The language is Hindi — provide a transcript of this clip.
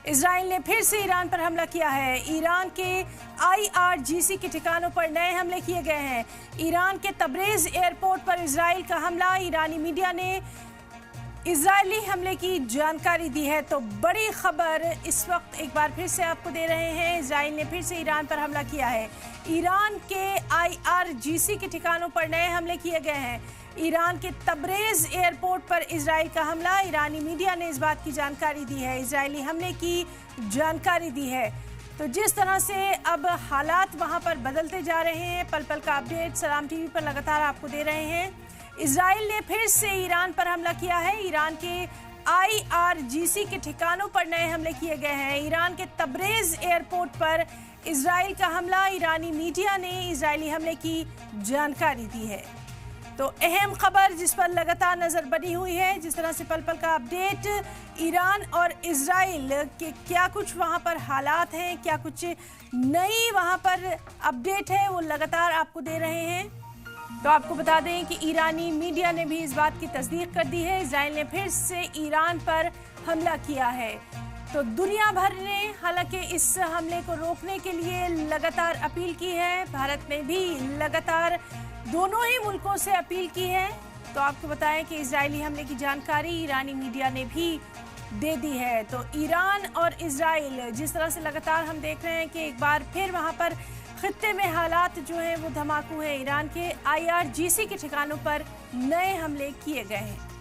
इजराइल ने फिर से ईरान पर हमला किया है। ईरान के IRGC के ठिकानों पर नए हमले किए गए हैं। ईरान के तबरेज एयरपोर्ट पर इजराइल का हमला। ईरानी मीडिया ने इजरायली हमले की जानकारी दी है। तो बड़ी खबर इस वक्त एक बार फिर से आपको दे रहे हैं। इजराइल ने फिर से ईरान पर हमला किया है। ईरान के IRGC के ठिकानों पर नए हमले किए गए हैं। ईरान के तबरेज एयरपोर्ट पर इजराइल का हमला। ईरानी मीडिया ने इस बात की जानकारी दी है, इजरायली हमले की जानकारी दी है। तो जिस तरह से अब हालात वहां पर बदलते जा रहे हैं, पल पल का अपडेट सलाम टीवी पर लगातार आपको दे रहे हैं। इजराइल ने फिर से ईरान पर हमला किया है। ईरान के IRGC के ठिकानों पर नए हमले किए गए हैं। ईरान के तबरेज एयरपोर्ट पर इजराइल का हमला। ईरानी मीडिया ने इजरायली हमले की जानकारी दी है। तो अहम खबर जिस पर लगातार नजर बनी हुई है, जिस तरह से पल पल का अपडेट ईरान और इजराइल के क्या कुछ वहां पर हालात हैं, क्या कुछ नई वहां पर अपडेट है, वो लगातार आपको दे रहे हैं। तो आपको बता दें कि ईरानी मीडिया ने भी इस बात की तस्दीक कर दी है, इजराइल ने फिर से ईरान पर हमला किया है। तो दुनिया भर ने हालांकि इस हमले को रोकने के लिए लगातार अपील की है। भारत ने भी लगातार दोनों ही मुल्कों से अपील की है। तो आपको बताएं कि इजरायली हमले की जानकारी ईरानी मीडिया ने भी दे दी है। तो ईरान और इजराइल जिस तरह से लगातार हम देख रहे हैं कि एक बार फिर वहां पर खित्ते में हालात जो हैं वो धमाकू है। ईरान के IRGC के ठिकानों पर नए हमले किए गए हैं।